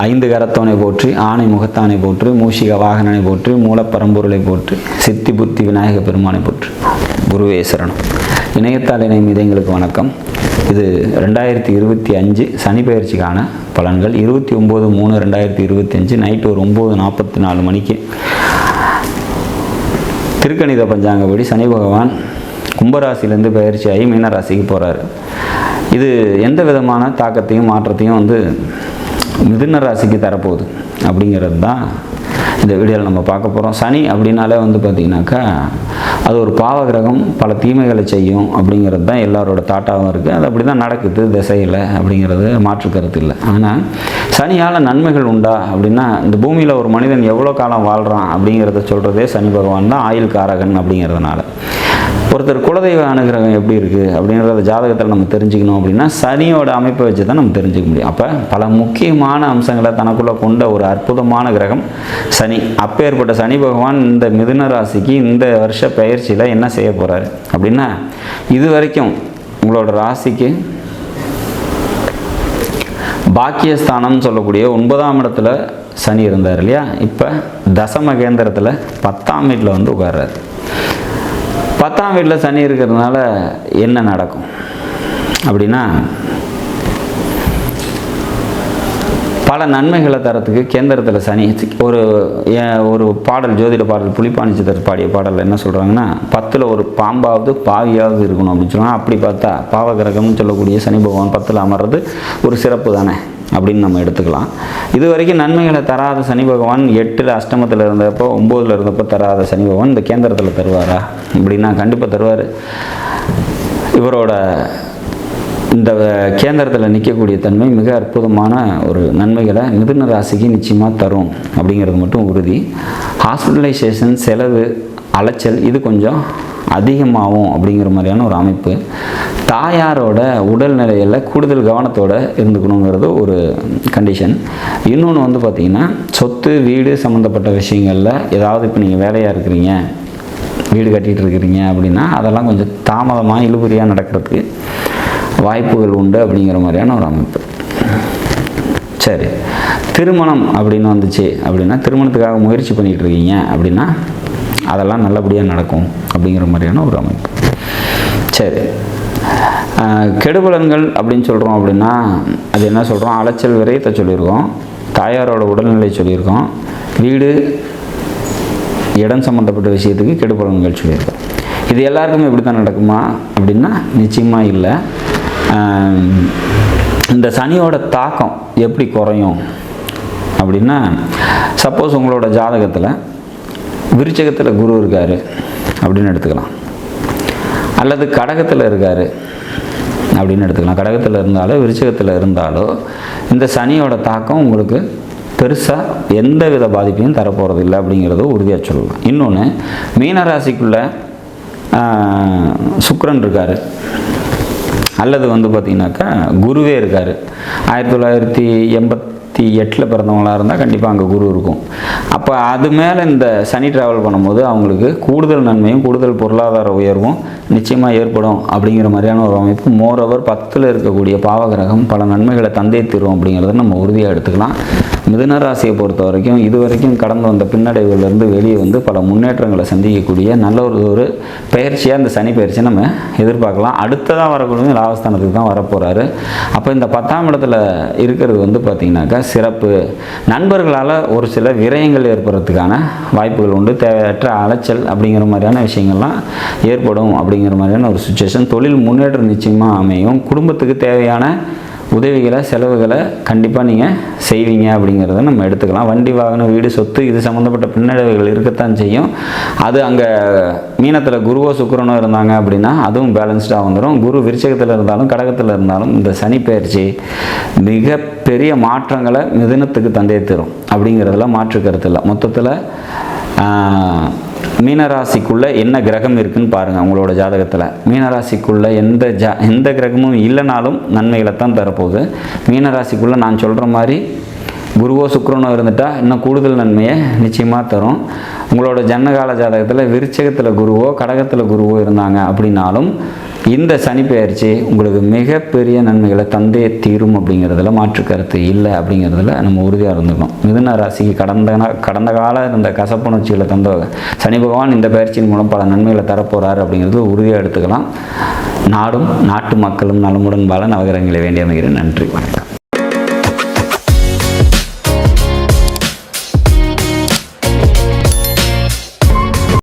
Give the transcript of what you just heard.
ஐந்து கரத்தவனை போற்றி, ஆணை முகத்தானை போற்றி, மூஷிக வாகனனை போற்றி, மூலப்பரம்பொருளை போற்றி, சித்தி புத்தி விநாயக பெருமானை போற்றி. குருவே சரணம். இணையத்தால் இணையும் இதயங்களுக்கு வணக்கம். இது 2025 சனி பயிற்சிக்கான பலன்கள். 29/3/2025 நைட்டு ஒரு 9:44 மணிக்கு திருக்கணித பஞ்சாங்கப்படி சனி பகவான் கும்பராசிலேருந்து பயிற்சியாகி மீனராசிக்கு போகிறாரு. இது எந்த விதமான தாக்கத்தையும் மாற்றத்தையும் மிதுன ராசிக்கு தரப்போகுது அப்படிங்கிறது தான் இந்த வீடியோவில் நம்ம பார்க்க போகிறோம். சனி அப்படின்னாலே பார்த்திங்கனாக்கா அது ஒரு பாவ கிரகம், பல தீமைகளை செய்யும் அப்படிங்கிறது தான் எல்லாரோட தாட்டாகவும் இருக்குது. அது அப்படி தான் நடக்குது திசையில் அப்படிங்கிறது மாற்று கருத்து இல்லை. ஆனால் சனியால் நன்மைகள் உண்டா அப்படின்னா, இந்த பூமியில் ஒரு மனிதன் எவ்வளோ காலம் வாழ்கிறான் அப்படிங்கிறத சொல்கிறதே சனி பகவான் தான், ஆயுள் காரகன் அப்படிங்கிறதுனால. ஒருத்தர் குலதெய்வ அனுகிரகம் எப்படி இருக்குது அப்படின்றத ஜாதகத்தில் நம்ம தெரிஞ்சுக்கணும் அப்படின்னா சனியோட அமைப்பை வச்சு தான் நம்ம தெரிஞ்சுக்க முடியும். அப்போ பல முக்கியமான அம்சங்களை தனக்குள்ளே கொண்ட ஒரு அற்புதமான கிரகம் சனி. அப்பேற்பட்ட சனி பகவான் இந்த மிதுன ராசிக்கு இந்த வருஷ பயிற்சியில் என்ன செய்ய போகிறாரு அப்படின்னா, இது வரைக்கும் உங்களோட ராசிக்கு பாக்கியஸ்தானம்னு சொல்லக்கூடிய 9ஆம் இடத்துல சனி இருந்தார் இல்லையா, இப்போ தசம கேந்திரத்தில் 10ஆம் வீட்டில் உட்கார்றாரு. 10ஆம் வீட்டில் சனி இருக்கிறதுனால என்ன நடக்கும் அப்படின்னா, பல நன்மைகளை தரத்துக்கு கேந்திரத்தில் சனி ஒரு பாடல், ஜோதிட பாடல், புலிப்பாணிச்சிதர் பாடிய பாடல் என்ன சொல்கிறாங்கன்னா, 10ல் ஒரு பாம்பாவது பாவியாவது இருக்கணும் அப்படின்னு சொல்லுவாங்க. அப்படி பார்த்தா பாவகிரகம்னு சொல்லக்கூடிய சனி பகவான் 10ல் அமர்றது ஒரு சிறப்பு தானே அப்படின்னு நம்ம எடுத்துக்கலாம். இது வரைக்கும் நன்மைகளை தராத சனி பகவான் 8ல் அஷ்டமத்தில் இருந்தப்போ 9ல் இருந்தப்போ தராத சனி பகவான் இந்த கேந்திரத்தில் தருவாரா அப்படின்னா கண்டிப்பாக தருவார். இவரோட இந்த கேந்திரத்தில் நிற்கக்கூடிய தன்மை மிக அற்புதமான ஒரு நன்மைகளை மிதுன ராசிக்கு நிச்சயமாக தரும் அப்படிங்கிறது மட்டும் உறுதி. ஹாஸ்பிட்டலைசேஷன் செலவு, அலைச்சல் இது கொஞ்சம் அதிகமாகும் அப்படிங்கிற மாதிரியான ஒரு அமைப்பு. தாயாரோட உடல்நிலையில் கூடுதல் கவனத்தோடு இருந்துக்கணுங்கிறது ஒரு கண்டிஷன். இன்னொன்று பார்த்திங்கன்னா, சொத்து வீடு சம்மந்தப்பட்ட விஷயங்களில் ஏதாவது இப்போ நீங்கள் வேலையாக இருக்கிறீங்க, வீடு கட்டிகிட்டு இருக்கிறீங்க அப்படின்னா அதெல்லாம் கொஞ்சம் தாமதமாக இழுபறியாக நடக்கிறதுக்கு வாய்ப்புகள் உண்டு அப்படிங்கிற மாதிரியான ஒரு அமைப்பு. சரி, திருமணம் அப்படின்னு வந்துச்சு அப்படின்னா, திருமணத்துக்காக முயற்சி பண்ணிகிட்டு இருக்கீங்க அப்படின்னா அதெல்லாம் நல்லபடியாக நடக்கும் அப்படிங்கிற மாதிரியான ஒரு அமைப்பு. சரி, கெடுபலன்கள் அப்படின்னு சொல்கிறோம் அப்படின்னா அது என்ன சொல்கிறோம், அலைச்சல் விரயத்தை சொல்லியிருக்கோம், தாயாரோட உடல்நிலை சொல்லியிருக்கோம், வீடு இடம் சம்மந்தப்பட்ட விஷயத்துக்கு கெடுபலன்கள் சொல்லியிருக்கோம். இது எல்லாருக்குமே இப்படி தான் நடக்குமா அப்படின்னா நிச்சயமாக இல்லை. இந்த சனியோட தாக்கம் எப்படி குறையும் அப்படின்னா, சப்போஸ் உங்களோட ஜாதகத்தில் விருச்சகத்தில் குரு இருக்கார் அப்படின்னு எடுத்துக்கலாம், அல்லது கடகத்தில் இருக்கார் அப்படின்னு எடுத்துக்கலாம். கடகத்தில் இருந்தாலோ விருச்சகத்தில் இருந்தாலோ இந்த சனியோட தாக்கம் உங்களுக்கு பெருசாக எந்த வித பாதிப்பையும் தரப்போகிறது இல்லை அப்படிங்கிறத உறுதியாக சொல்லலாம். இன்னொன்று, மீனராசிக்குள்ளே சுக்கிரன் இருக்கார், அல்லது பார்த்திங்கனாக்கா குருவே இருக்கார். 1988 பிறந்தவங்களாக இருந்தால் கண்டிப்பாக அங்கே குரு இருக்கும். அப்போ அது மேலே இந்த சனி ட்ராவல் பண்ணும்போது அவங்களுக்கு கூடுதல் நன்மையும் கூடுதல் பொருளாதார உயர்வும் நிச்சயமாக ஏற்படும் அப்படிங்கிற மாதிரியான ஒரு அமைப்பு. மோரோவர் 10ல் இருக்கக்கூடிய பாவகிரகம் பல நன்மைகளை தந்தை தரும் அப்படிங்கிறத நம்ம உறுதியாக எடுத்துக்கலாம். மிதுன ராசியை பொறுத்த வரைக்கும் இது வரைக்கும் கடந்து வந்த பின்னடைவுலேருந்து வெளியே பல முன்னேற்றங்களை சந்திக்கக்கூடிய நல்ல ஒரு பயிற்சியாக இந்த சனி பயிற்சியை நம்ம எதிர்பார்க்கலாம். அடுத்ததாக வரக்கூடிய லாபஸ்தானத்துக்கு தான் வரப்போகிறாரு. அப்போ இந்த 10ஆம் இடத்துல இருக்கிறது பார்த்திங்கனாக்கா சிறப்பு. நண்பர்களால் ஒரு சில விரயங்கள் ஏற்படுறதுக்கான வாய்ப்புகள் உண்டு. தேவையற்ற அலைச்சல் அப்படிங்கிற மாதிரியான விஷயங்கள்லாம் ஏற்படும் அப்படிங்கிற மாதிரியான ஒரு சுச்சுவேஷன். தொழில் முன்னேற்றம் நிச்சயமாக அமையும். குடும்பத்துக்கு தேவையான உதவிகளை, செலவுகளை கண்டிப்பாக நீங்கள் செய்வீங்க அப்படிங்கிறத நம்ம எடுத்துக்கலாம். வண்டி, வாகனம், வீடு, சொத்து இது சம்மந்தப்பட்ட பின்னடைவுகள் இருக்கத்தான் செய்யும். அது அங்கே மீனத்தில் குருவோ சுக்கிரனோ இருந்தாங்க அப்படின்னா அதுவும் பேலன்ஸ்டாக வந்துடும். குரு விருச்சகத்தில் இருந்தாலும் கடகத்தில் இருந்தாலும் இந்த சனி பயிற்சி மிகப்பெரிய மாற்றங்களை மிதுனத்துக்கு தந்தை தரும் அப்படிங்கிறதுல மாற்று கருத்து இல்லை. மொத்தத்தில் மீனராசிக்குள்ளே என்ன கிரகம் இருக்குதுன்னு பாருங்கள். உங்களோட ஜாதகத்தில் மீனராசிக்குள்ளே எந்த கிரகமும் இல்லைனாலும் நன்மைகளை தான் தரப்போகுது. மீனராசிக்குள்ளே நான் சொல்கிற மாதிரி குருவோ சுக்கிரனோ இருந்துட்டால் இன்னும் கூடுதல் நன்மையை நிச்சயமாக தரும். உங்களோட ஜன்னகால ஜாதகத்தில் விருச்சகத்தில் குருவோ கடகத்தில் குருவோ இருந்தாங்க அப்படின்னாலும் இந்த சனி பெயர்ச்சி உங்களுக்கு மிகப்பெரிய நன்மைகளை தந்தே தீரும் அப்படிங்கிறதுல மாற்று கருத்து இல்லை அப்படிங்கிறதுல நம்ம உறுதியாக இருந்துக்கணும். மிதுன ராசிக்கு கடந்த கால இந்த கசப்புணர்ச்சிகளை தந்த சனி பகவான் இந்த பயிற்சியின் மூலம் பல நன்மைகளை தரப்போகிறார் அப்படிங்கிறது உறுதியாக எடுத்துக்கலாம். நாடும் நாட்டு மக்களும் நலமுடன் வாழ நவகிரகங்களை வேண்டி அமைகிறேன். நன்றி, வணக்கம்.